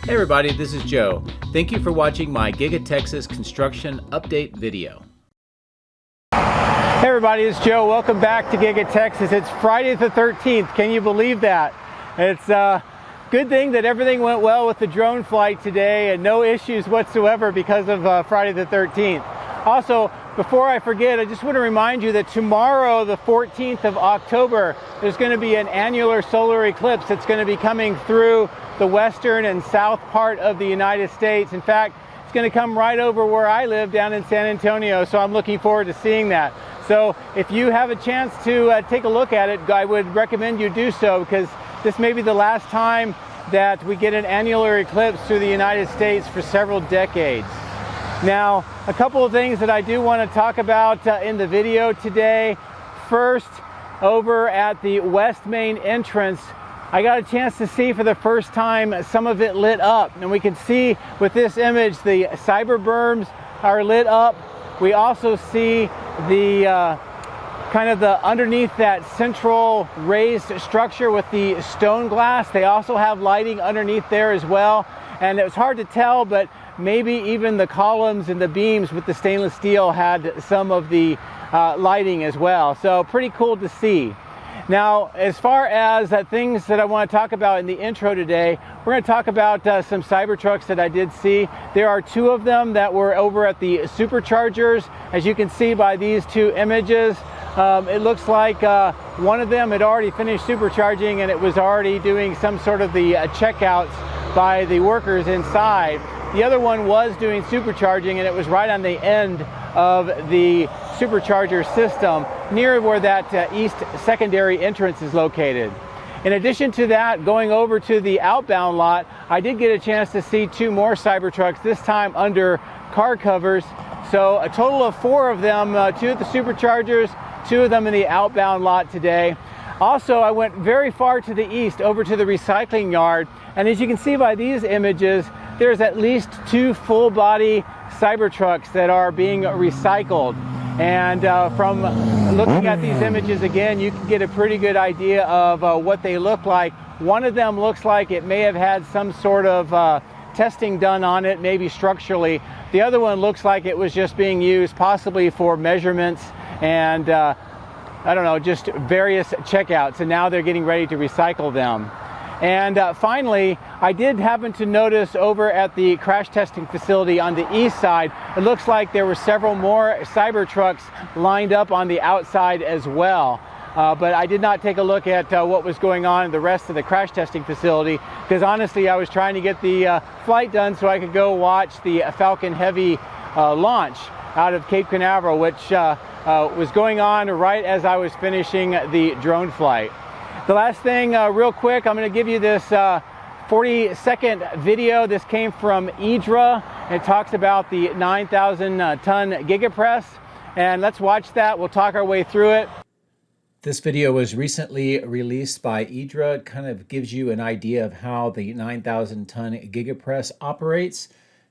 Hey everybody, this is Joe. Thank you for watching my Giga-Texas construction update video. Hey everybody, it's Joe. Welcome back to Giga-Texas. It's Friday the 13th. Can you believe that? It's a good thing that everything went well with the drone flight today and no issues whatsoever because of Friday the 13th. Also, before I forget, I just want to remind you that tomorrow, the 14th of October, there's going to be an annular solar eclipse that's going to be coming through the western and south part of the United States. In fact, it's going to come right over where I live down in San Antonio, so I'm looking forward to seeing that. So if you have a chance to take a look at it, I would recommend you do so, because this may be the last time that we get an annular eclipse through the United States for several decades. Now, a couple of things that I do want to talk about in the video today. First, over at the West Main entrance, I got a chance to see for the first time some of it lit up. And we can see with this image, the Cyberberms are lit up. We also see the kind of the underneath that central raised structure with the StoneGlass. They also have lighting underneath there as well. And it was hard to tell, but maybe even the columns and the beams with the stainless steel had some of the lighting as well. So pretty cool to see. Now, as far as things that I want to talk about in the intro today, we're going to talk about some Cybertrucks that I did see. There are two of them that were over at the Superchargers. As you can see by these two images, it looks like one of them had already finished supercharging and it was already doing some sort of the checkouts by the workers inside. The other one was doing supercharging and it was right on the end of the supercharger system near where that east secondary entrance is located. In addition to that, going over to the outbound lot, I did get a chance to see two more Cybertrucks, this time under car covers. So a total of four of them, two at the superchargers, two of them in the outbound lot today. Also, I went very far to the east over to the recycling yard, and as you can see by these images, there's at least two full body Cybertrucks that are being recycled. And from looking at these images again, you can get a pretty good idea of what they look like. One of them looks like it may have had some sort of testing done on it, maybe structurally. The other one looks like it was just being used possibly for measurements and I don't know, just various checkouts, and now they're getting ready to recycle them. And finally, I did happen to notice over at the crash testing facility on the east side, it looks like there were several more Cybertrucks lined up on the outside as well. But I did not take a look at what was going on in the rest of the crash testing facility, because honestly, I was trying to get the flight done so I could go watch the Falcon Heavy launch out of Cape Canaveral, which was going on right as I was finishing the drone flight. The last thing, real quick, I'm going to give you this 40-second video. This came from Idra. It talks about the 9,000-ton Gigapress, and let's watch that. We'll talk our way through it. This video was recently released by Idra. It kind of gives you an idea of how the 9,000-ton Gigapress operates.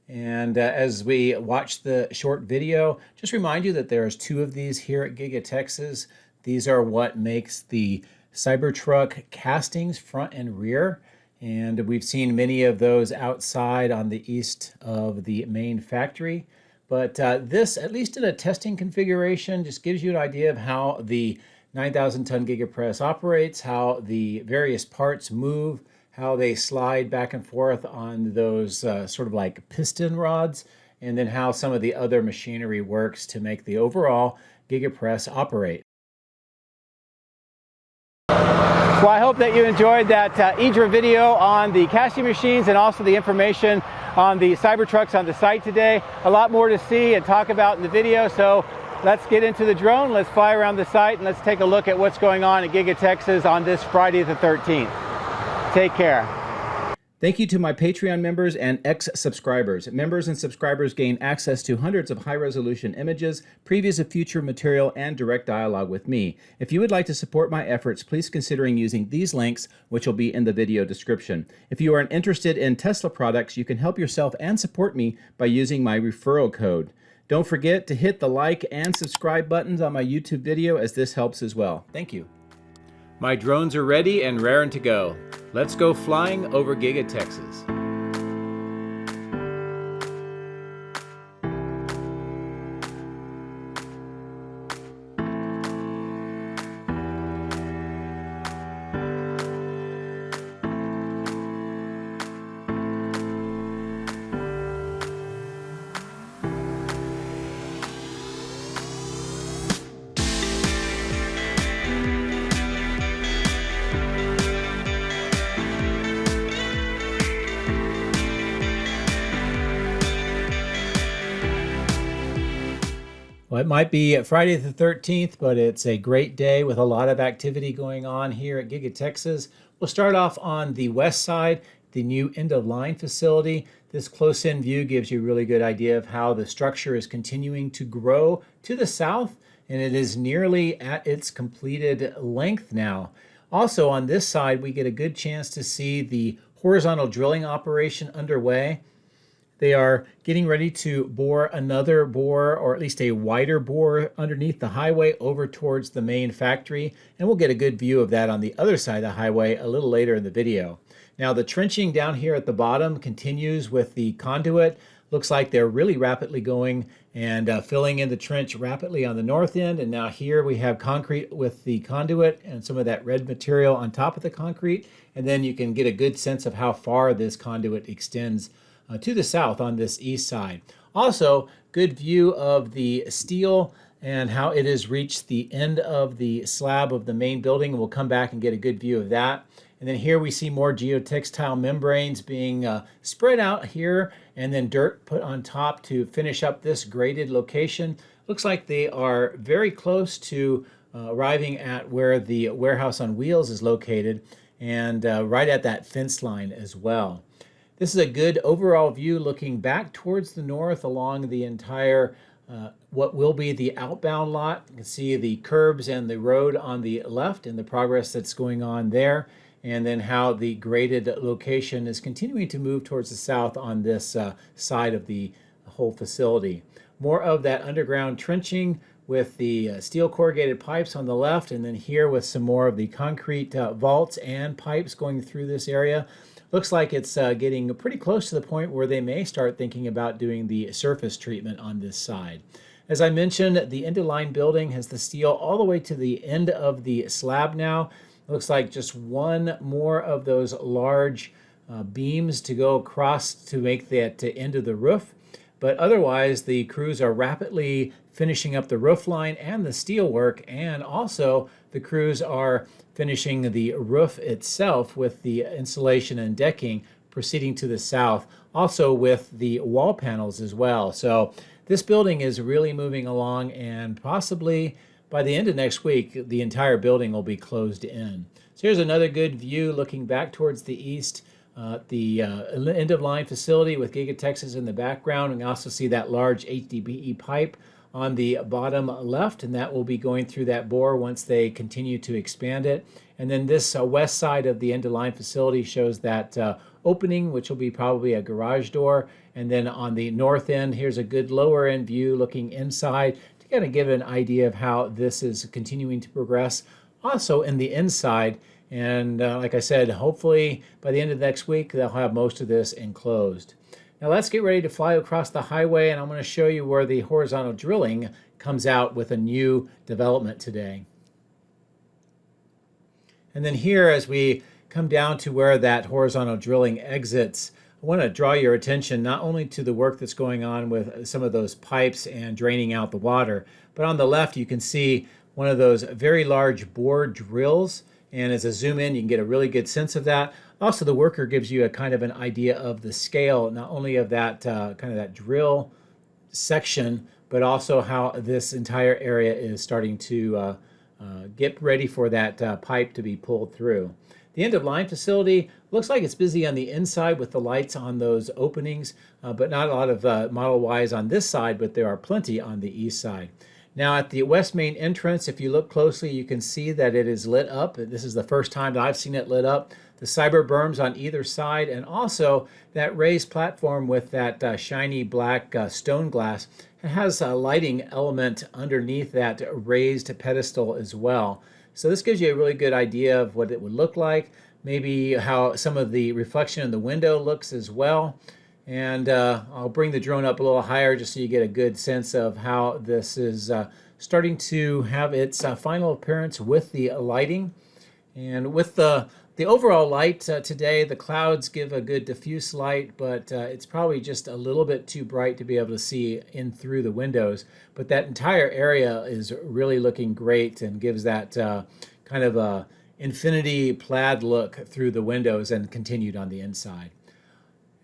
And as we watch the short video, just remind you that there's two of these here at Giga-Texas. These are what makes the Cybertruck castings front and rear. And we've seen many of those outside on the east of the main factory. But this, at least in a testing configuration, just gives you an idea of how the 9,000-ton Gigapress operates, how the various parts move, how they slide back and forth on those sort of like piston rods, and then how some of the other machinery works to make the overall Gigapress operate. Well, I hope that you enjoyed that Idra video on the casting machines and also the information on the Cybertrucks on the site today. A lot more to see and talk about in the video, so let's get into the drone, let's fly around the site, and let's take a look at what's going on at Giga-Texas on this Friday the 13th. Take care. Thank you to my Patreon members and ex-subscribers. Members and subscribers gain access to hundreds of high-resolution images, previews of future material, and direct dialogue with me. If you would like to support my efforts, please consider using these links, which will be in the video description. If you are interested in Tesla products, you can help yourself and support me by using my referral code. Don't forget to hit the like and subscribe buttons on my YouTube video, as this helps as well. Thank you. My drones are ready and raring to go. Let's go flying over Giga-Texas. Well, it might be Friday the 13th, but it's a great day with a lot of activity going on here at Giga-Texas. We'll start off on the west side, the new end-of-line facility. This close-in view gives you a really good idea of how the structure is continuing to grow to the south, and it is nearly at its completed length now. Also on this side, we get a good chance to see the horizontal drilling operation underway. They are getting ready to bore another bore, or at least a wider bore, underneath the highway over towards the main factory, and we'll get a good view of that on the other side of the highway a little later in the video. Now the trenching down here at the bottom continues with the conduit. Looks like they're really rapidly going and filling in the trench rapidly on the north end, and now here we have concrete with the conduit and some of that red material on top of the concrete, and then you can get a good sense of how far this conduit extends to the south on this east side. Also, good view of the steel and how it has reached the end of the slab of the main building. We'll come back and get a good view of that. And then here we see more geotextile membranes being spread out here, and then dirt put on top to finish up this graded location. Looks like they are very close to arriving at where the warehouse on wheels is located, and right at that fence line as well. This is a good overall view looking back towards the north along the entire what will be the outbound lot. You can see the curbs and the road on the left and the progress that's going on there, and then how the graded location is continuing to move towards the south on this side of the whole facility. More of that underground trenching with the steel corrugated pipes on the left, and then here with some more of the concrete vaults and pipes going through this area. Looks like it's getting pretty close to the point where they may start thinking about doing the surface treatment on this side. As I mentioned, the end-of-line building has the steel all the way to the end of the slab now. It looks like just one more of those large beams to go across to make that end of the roof. But otherwise, the crews are rapidly finishing up the roof line and the steel work, and also the crews are finishing the roof itself with the insulation and decking proceeding to the south, also with the wall panels as well. So this building is really moving along, and possibly by the end of next week, the entire building will be closed in. So here's another good view looking back towards the east. The end-of-line facility with Giga-Texas in the background, and you also see that large HDPE pipe on the bottom left, and that will be going through that bore once they continue to expand it. And then this west side of the end-of-line facility shows that opening, which will be probably a garage door. And then on the north end, here's a good lower end view looking inside to kind of give an idea of how this is continuing to progress. Also in the inside, and like I said, hopefully by the end of next week, they'll have most of this enclosed. Now let's get ready to fly across the highway, and I'm going to show you where the horizontal drilling comes out with a new development today. And then here, as we come down to where that horizontal drilling exits, I want to draw your attention not only to the work that's going on with some of those pipes and draining out the water, but on the left you can see one of those very large bore drills. And as I zoom in, you can get a really good sense of that. Also, the worker gives you a kind of an idea of the scale, not only of that kind of that drill section, but also how this entire area is starting to get ready for that pipe to be pulled through. The end-of-line facility looks like it's busy on the inside with the lights on those openings, but not a lot of Model Ys on this side, but there are plenty on the east side. Now at the west main entrance, if you look closely, you can see that it is lit up. This is the first time that I've seen it lit up. The Cyberberms on either side, and also that raised platform with that shiny black StoneGlass. It has a lighting element underneath that raised pedestal as well. So this gives you a really good idea of what it would look like, maybe how some of the reflection in the window looks as well. And I'll bring the drone up a little higher just so you get a good sense of how this is starting to have its final appearance with the lighting. And with the overall light today, the clouds give a good diffuse light, but it's probably just a little bit too bright to be able to see in through the windows. But that entire area is really looking great and gives that kind of a infinity plaid look through the windows and continued on the inside.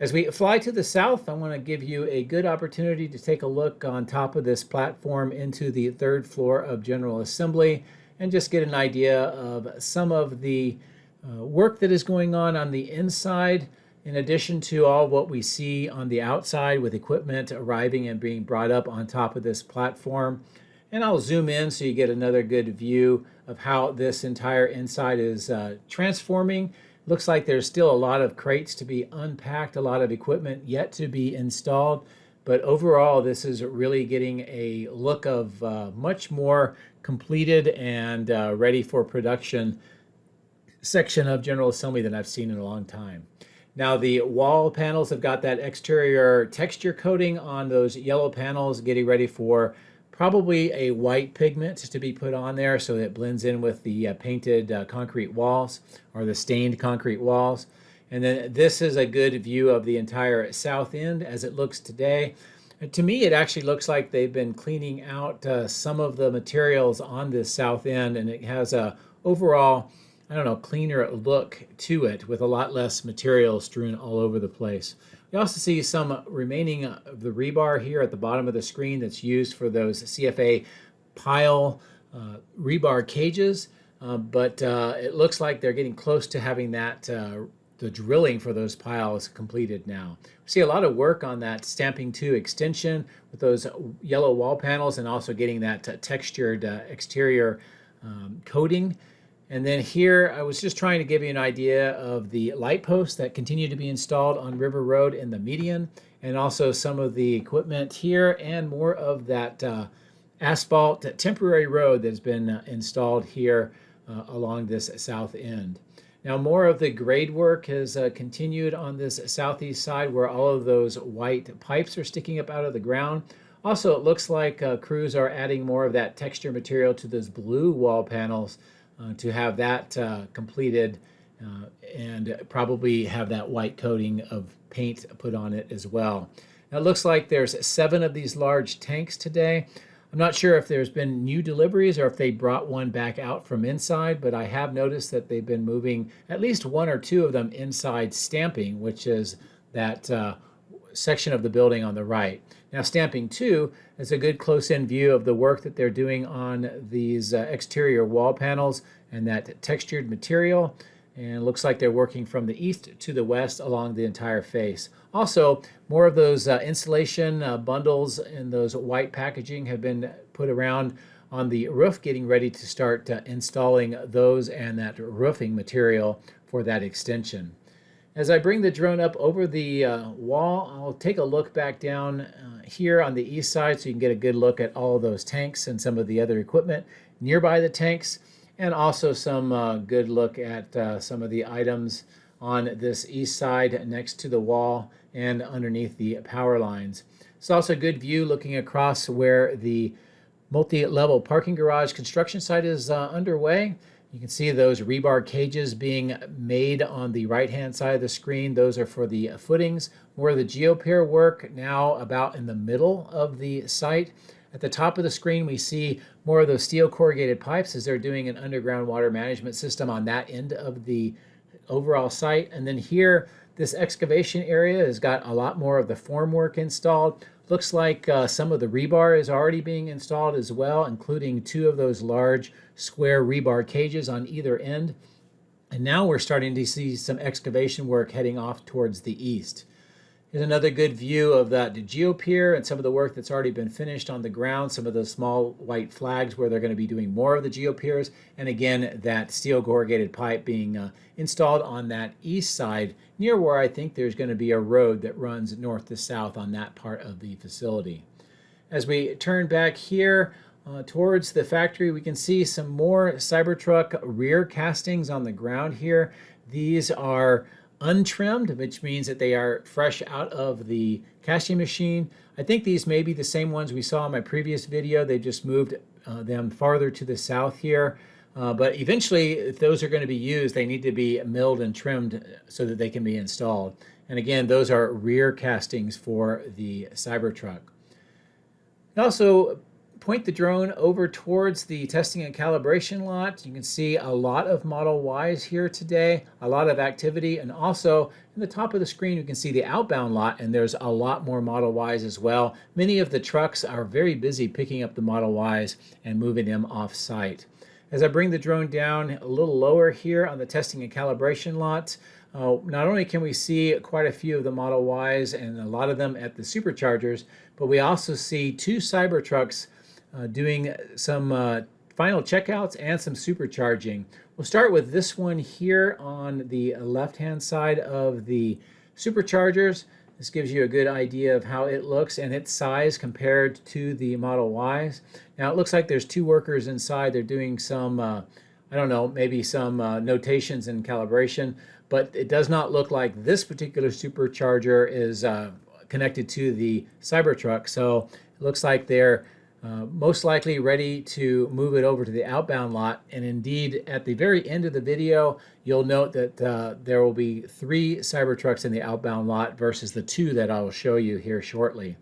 As we fly to the south, I want to give you a good opportunity to take a look on top of this platform into the third floor of General Assembly and just get an idea of some of the work that is going on the inside, in addition to all what we see on the outside with equipment arriving and being brought up on top of this platform. And I'll zoom in so you get another good view of how this entire inside is transforming. Looks like there's still a lot of crates to be unpacked, a lot of equipment yet to be installed. But overall, this is really getting a look of much more completed and ready for production section of General Assembly than I've seen in a long time. Now the wall panels have got that exterior texture coating on those yellow panels, getting ready for probably a white pigment to be put on there so that it blends in with the painted concrete walls or the stained concrete walls. And then this is a good view of the entire south end as it looks today. And to me, it actually looks like they've been cleaning out some of the materials on this south end, and it has a overall, I don't know, cleaner look to it with a lot less material strewn all over the place. We also see some remaining of the rebar here at the bottom of the screen that's used for those CFA pile rebar cages, but it looks like they're getting close to having that the drilling for those piles completed now. We see a lot of work on that stamping 2 extension with those yellow wall panels and also getting that textured exterior coating. And then here, I was just trying to give you an idea of the light posts that continue to be installed on River Road in the median, and also some of the equipment here and more of that asphalt temporary road that's been installed here along this south end. Now, more of the grade work has continued on this southeast side where all of those white pipes are sticking up out of the ground. Also, it looks like crews are adding more of that texture material to those blue wall panels to have that completed and probably have that white coating of paint put on it as well. Now it looks like there's 7 of these large tanks today. I'm not sure if there's been new deliveries or if they brought one back out from inside, but I have noticed that they've been moving at least 1 or 2 of them inside stamping, which is that section of the building on the right. Now stamping 2 is a good close-in view of the work that they're doing on these exterior wall panels and that textured material, and it looks like they're working from the east to the west along the entire face. Also, more of those insulation bundles in those white packaging have been put around on the roof, getting ready to start installing those and that roofing material for that extension. As I bring the drone up over the wall, I'll take a look back down here on the east side so you can get a good look at all of those tanks and some of the other equipment nearby the tanks, and also some good look at some of the items on this east side next to the wall and underneath the power lines. It's also a good view looking across where the multi-level parking garage construction site is underway. You can see those rebar cages being made on the right-hand side of the screen. Those are for the footings. More of the geopier work now about in the middle of the site. At the top of the screen, we see more of those steel corrugated pipes as they're doing an underground water management system on that end of the overall site. And then here, this excavation area has got a lot more of the formwork installed. Looks like some of the rebar is already being installed as well, including 2 of those large square rebar cages on either end. And now we're starting to see some excavation work heading off towards the east. Here's another good view of that geopier and some of the work that's already been finished on the ground, some of the small white flags where they're going to be doing more of the geopiers, and again, that steel corrugated pipe being installed on that east side near where I think there's going to be a road that runs north to south on that part of the facility. As we turn back here towards the factory, we can see some more Cybertruck rear castings on the ground here. These are untrimmed, which means that they are fresh out of the casting machine. I think these may be the same ones we saw in my previous video. They just moved them farther to the south here. But eventually, if those are going to be used, they need to be milled and trimmed so that they can be installed. And again, those are rear castings for the Cybertruck. Also point the drone over towards the testing and calibration lot, you can see a lot of Model Ys here today, a lot of activity, and also in the top of the screen you can see the outbound lot, and there's a lot more Model Ys as well. Many of the trucks are very busy picking up the Model Ys and moving them off-site. As I bring the drone down a little lower here on the testing and calibration lot, not only can we see quite a few of the Model Ys and a lot of them at the Superchargers, but we also see two Cybertrucks doing some final checkouts and some supercharging. We'll start with this one here on the left-hand side of the Superchargers. This gives you a good idea of how it looks and its size compared to the Model Ys. Now it looks like there's two workers inside. They're doing some, I don't know, maybe some notations and calibration, but it does not look like this particular supercharger is connected to the Cybertruck. So it looks like they're most likely ready to move it over to the outbound lot. And indeed, at the very end of the video, you'll note that there will be 3 Cybertrucks in the outbound lot versus the 2 that I will show you here shortly.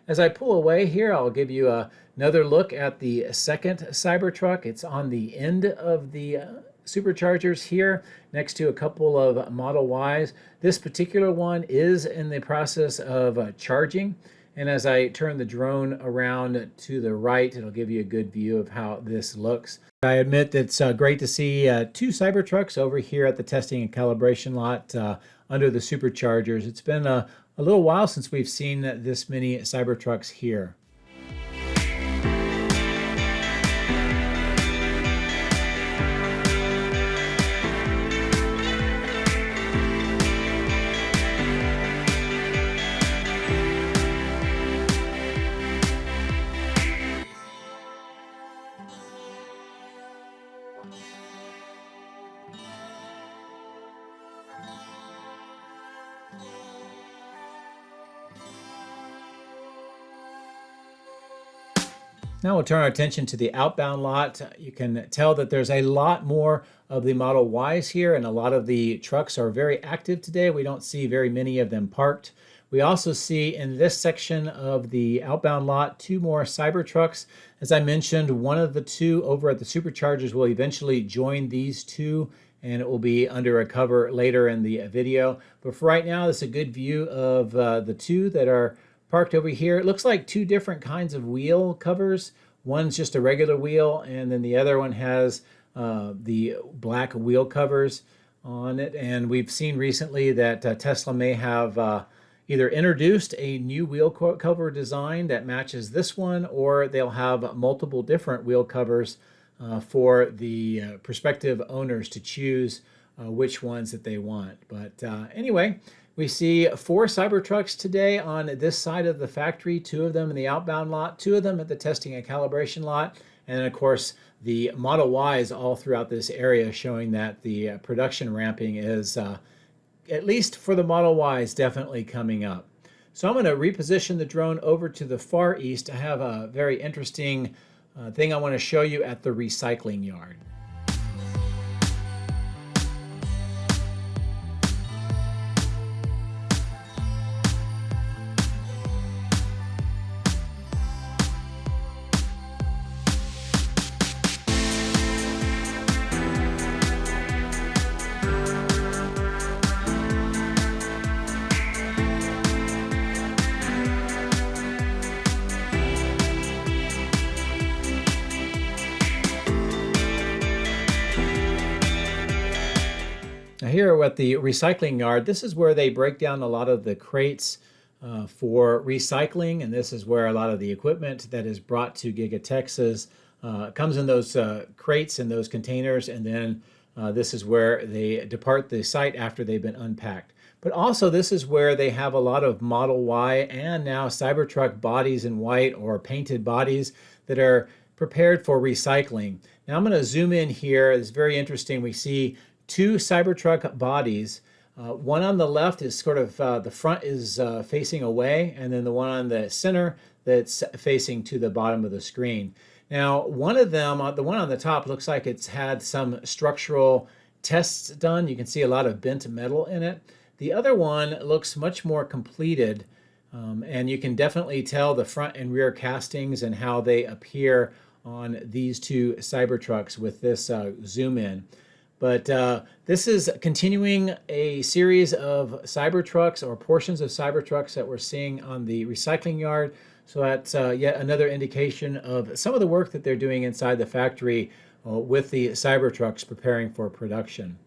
As I pull away here, I'll give you another look at the second Cybertruck. It's on the end of the Superchargers here, next to a couple of Model Ys. This particular one is in the process of charging. And as I turn the drone around to the right, it'll give you a good view of how this looks. I admit it's great to see 2 Cybertrucks over here at the testing and calibration lot under the Superchargers. It's been a little while since we've seen this many Cybertrucks here. Now we'll turn our attention to the outbound lot. You can tell that there's a lot more of the Model Ys here, and a lot of the trucks are very active today. We don't see very many of them parked. We also see in this section of the outbound lot 2 more Cybertrucks. As I mentioned, one of the 2 over at the Superchargers will eventually join these 2, and it will be under a cover later in the video. But for right now, this is a good view of the 2 that are parked over here. It looks like 2 different kinds of wheel covers. One's just a regular wheel, and then the other one has the black wheel covers on it. And we've seen recently that Tesla may have either introduced a new wheel cover design that matches this one, or they'll have multiple different wheel covers for the prospective owners to choose which ones that they want. But anyway, we see 4 Cybertrucks today on this side of the factory, 2 of them in the outbound lot, 2 of them at the testing and calibration lot, and then of course the Model Ys all throughout this area, showing that the production ramping is, at least for the Model Ys, definitely coming up. So I'm going to reposition the drone over to the far east. I have a very interesting thing I want to show you at the recycling yard. Now here at the recycling yard, this is where they break down a lot of the crates for recycling, and this is where a lot of the equipment that is brought to Giga-Texas comes in those crates and those containers, and then this is where they depart the site after they've been unpacked. But also this is where they have a lot of Model Y and now Cybertruck bodies in white or painted bodies that are prepared for recycling. Now I'm going to zoom in here. It's very interesting. We see 2 Cybertruck bodies. One on the left is sort of, the front is facing away, and then the one on the center that's facing to the bottom of the screen. Now, one of them, the one on the top, looks like it's had some structural tests done. You can see a lot of bent metal in it. The other one looks much more completed. And you can definitely tell the front and rear castings and how they appear on these two Cybertrucks with this zoom in. But this is continuing a series of Cybertrucks or portions of Cybertrucks that we're seeing on the recycling yard. So that's yet another indication of some of the work that they're doing inside the factory with the Cybertrucks preparing for production.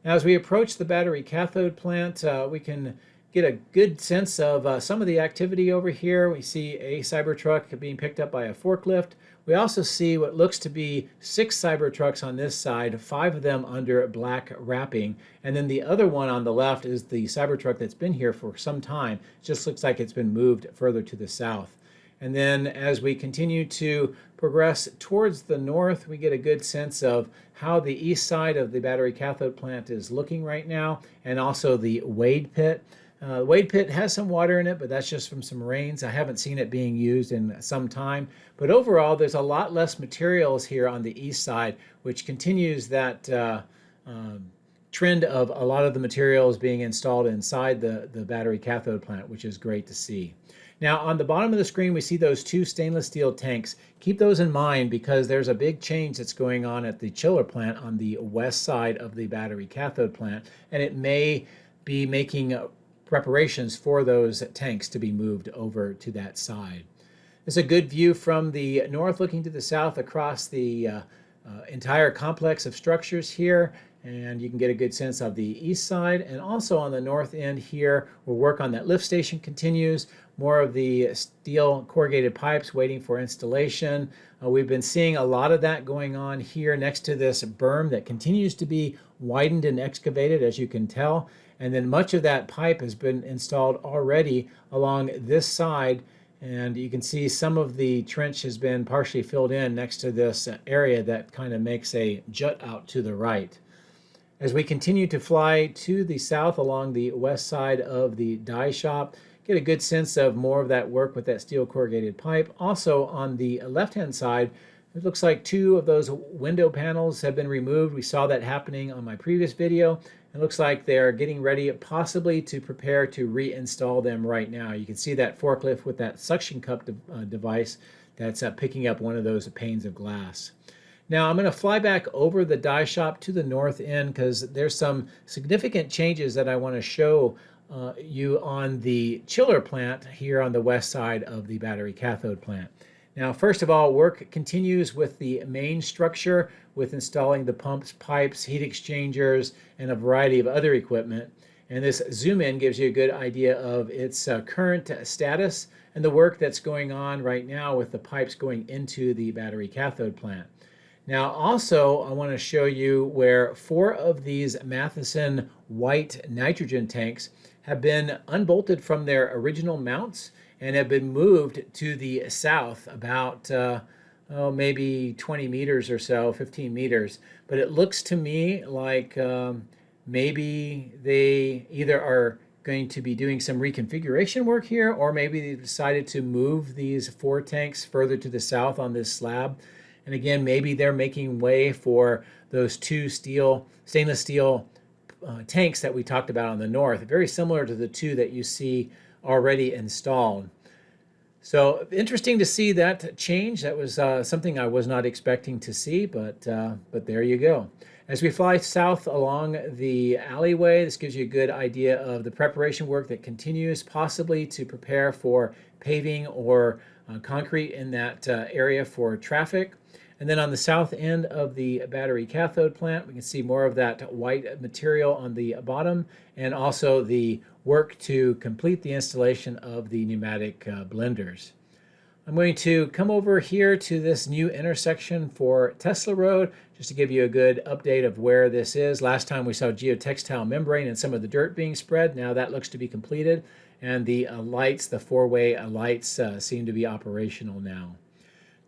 Now, as we approach the battery cathode plant, we can get a good sense of some of the activity over here. We see a Cybertruck being picked up by a forklift. We also see what looks to be 6 Cybertrucks on this side, 5 of them under black wrapping. And then the other one on the left is the Cybertruck that's been here for some time. It just looks like it's been moved further to the south. And then as we continue to progress towards the north, we get a good sense of how the east side of the battery cathode plant is looking right now, and also the wade pit. The wade pit has some water in it, but that's just from some rains. I haven't seen it being used in some time. But overall, there's a lot less materials here on the east side, which continues that trend of a lot of the materials being installed inside the battery cathode plant, which is great to see. Now, on the bottom of the screen, we see those 2 stainless steel tanks. Keep those in mind because there's a big change that's going on at the chiller plant on the west side of the battery cathode plant, and it may be making preparations for those tanks to be moved over to that side. It's a good view from the north looking to the south across the entire complex of structures here, and you can get a good sense of the east side. And also on the north end here, where work on that lift station continues. More of the steel corrugated pipes waiting for installation. We've been seeing a lot of that going on here next to this berm that continues to be widened and excavated, as you can tell. And then much of that pipe has been installed already along this side. And you can see some of the trench has been partially filled in next to this area that kind of makes a jut out to the right. As we continue to fly to the south along the west side of the die shop, get a good sense of more of that work with that steel corrugated pipe. Also on the left-hand side, it looks like 2 of those window panels have been removed. We saw that happening on my previous video. It looks like they're getting ready possibly to prepare to reinstall them right now. You can see that forklift with that suction cup device that's picking up one of those panes of glass. Now I'm going to fly back over the die shop to the north end because there's some significant changes that I want to show you on the chiller plant here on the west side of the battery cathode plant. Now, first of all, work continues with the main structure with installing the pumps, pipes, heat exchangers, and a variety of other equipment. And this zoom in gives you a good idea of its current status and the work that's going on right now with the pipes going into the battery cathode plant. Now, also, I want to show you where 4 of these Matheson white nitrogen tanks have been unbolted from their original mounts and have been moved to the south about maybe 20 meters or so, 15 meters. But it looks to me like maybe they either are going to be doing some reconfiguration work here, or maybe they decided to move these 4 tanks further to the south on this slab. And again, maybe they're making way for those 2 stainless steel tanks that we talked about on the north, very similar to the 2 that you see already installed. So interesting to see that change. That was something I was not expecting to see, but there you go. As we fly south along the alleyway, this gives you a good idea of the preparation work that continues, possibly to prepare for paving or concrete in that area for traffic. And then on the south end of the battery cathode plant, we can see more of that white material on the bottom, and also the work to complete the installation of the pneumatic blenders. I'm going to come over here to this new intersection for Tesla Road, just to give you a good update of where this is. Last time we saw geotextile membrane and some of the dirt being spread. Now that looks to be completed, and the lights, the 4-way lights, seem to be operational now.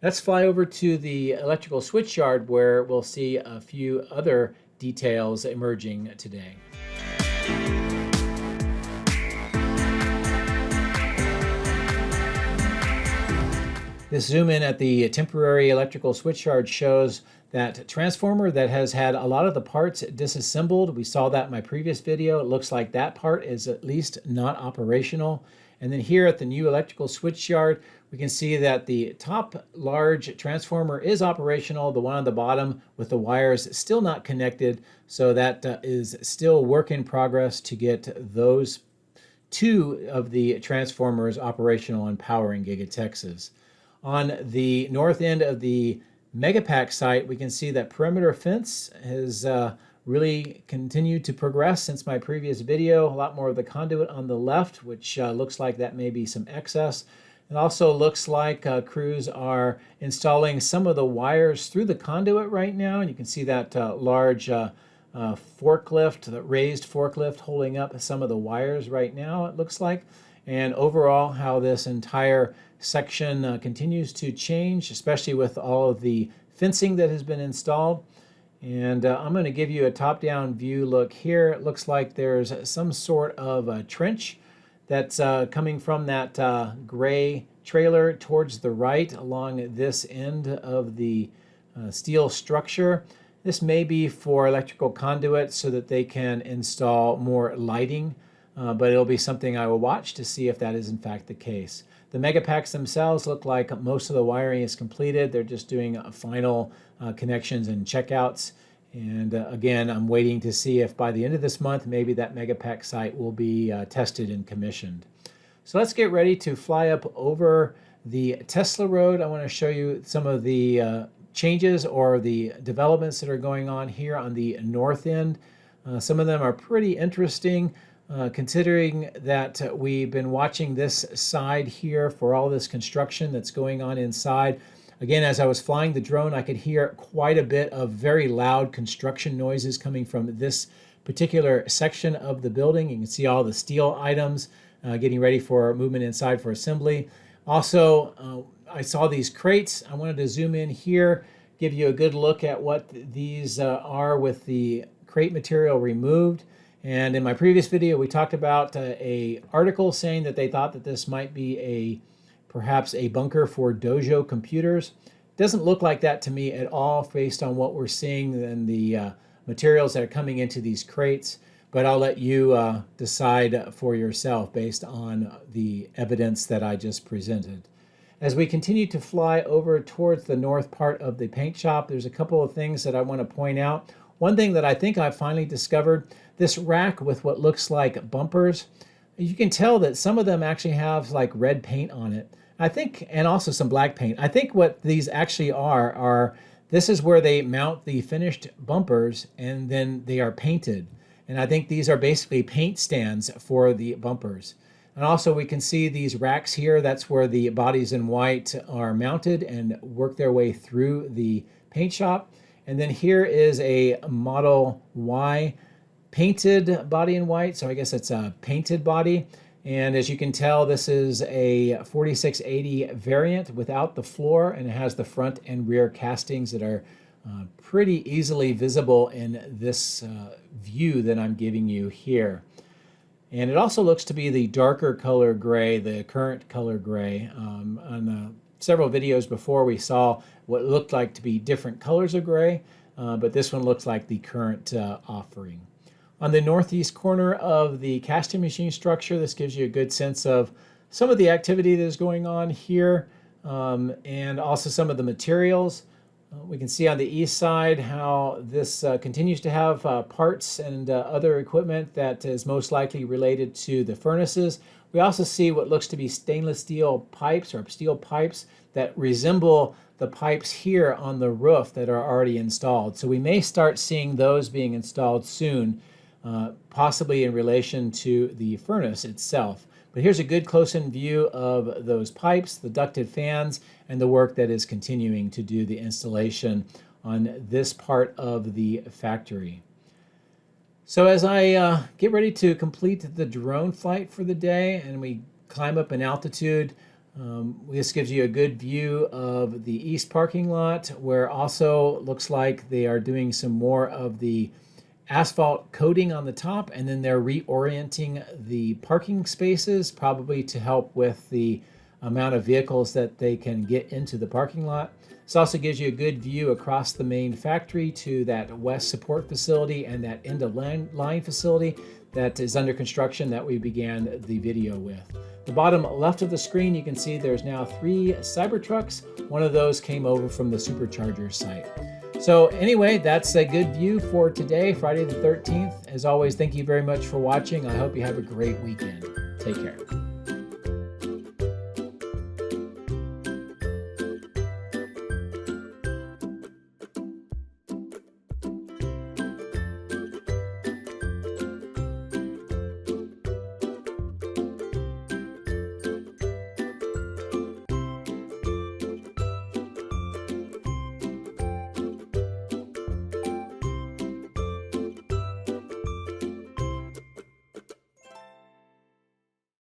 Let's fly over to the electrical switch yard where we'll see a few other details emerging today. This zoom in at the temporary electrical switch yard shows that transformer that has had a lot of the parts disassembled. We saw that in my previous video. It looks like that part is at least not operational. And then here at the new electrical switch yard, we can see that the top large transformer is operational. The one on the bottom with the wires still not connected. So that is still work in progress to get those two of the transformers operational and powering Giga-Texas. On the north end of the Megapack site, we can see that perimeter fence has really continued to progress since my previous video. A lot more of the conduit on the left, which looks like that may be some excess. It also looks like crews are installing some of the wires through the conduit right now. And you can see that large forklift, the raised forklift holding up some of the wires right now, it looks like. And overall, how this entire section continues to change, especially with all of the fencing that has been installed. And I'm going to give you a top-down view look here. It looks like there's some sort of a trench that's coming from that gray trailer towards the right along this end of the steel structure. This may be for electrical conduit so that they can install more lighting, but it'll be something I will watch to see if that is in fact the case. The Megapacks themselves look like most of the wiring is completed. They're just doing final connections and checkouts. And again, I'm waiting to see if by the end of this month, maybe that Megapack site will be tested and commissioned. So let's get ready to fly up over the Tesla road. I want to show you some of the changes or the developments that are going on here on the north end. Some of them are pretty interesting. Considering that we've been watching this side here for all this construction that's going on inside. Again, as I was flying the drone, I could hear quite a bit of very loud construction noises coming from this particular section of the building. You can see all the steel items getting ready for movement inside for assembly. Also, I saw these crates. I wanted to zoom in here, give you a good look at what these are with the crate material removed. And in my previous video, we talked about a article saying that they thought that this might be perhaps a bunker for Dojo computers. Doesn't look like that to me at all based on what we're seeing and the materials that are coming into these crates. But I'll let you decide for yourself based on the evidence that I just presented. As we continue to fly over towards the north part of the paint shop, there's a couple of things that I want to point out. One thing that I think I've finally discovered, this rack with what looks like bumpers, you can tell that some of them actually have like red paint on it. I think, and also some black paint. I think what these actually are this is where they mount the finished bumpers and then they are painted. And I think these are basically paint stands for the bumpers. And also we can see these racks here. That's where the bodies in white are mounted and work their way through the paint shop. And then here is a Model Y painted body in white. So I guess it's a painted body. And as you can tell, this is a 4680 variant without the floor, and it has the front and rear castings that are pretty easily visible in this view that I'm giving you here. And it also looks to be the darker color gray, the current color gray. On several videos before, we saw what looked like to be different colors of gray, but this one looks like the current offering. On the northeast corner of the casting machine structure, this gives you a good sense of some of the activity that is going on here, and also some of the materials. We can see on the east side how this continues to have parts and other equipment that is most likely related to the furnaces. We also see what looks to be stainless steel pipes or steel pipes that resemble the pipes here on the roof that are already installed. So we may start seeing those being installed soon, possibly in relation to the furnace itself. But here's a good close-in view of those pipes, the ducted fans, and the work that is continuing to do the installation on this part of the factory. So as I get ready to complete the drone flight for the day and we climb up in altitude, this gives you a good view of the east parking lot, where also looks like they are doing some more of the asphalt coating on the top, and then they're reorienting the parking spaces, probably to help with the amount of vehicles that they can get into the parking lot. This also gives you a good view across the main factory to that west support facility and that end of line facility that is under construction that we began the video with. The bottom left of the screen, you can see there's now 3 Cybertrucks. One of those came over from the Superchargers site. So anyway, that's a good view for today, Friday the 13th. As always, thank you very much for watching. I hope you have a great weekend. Take care.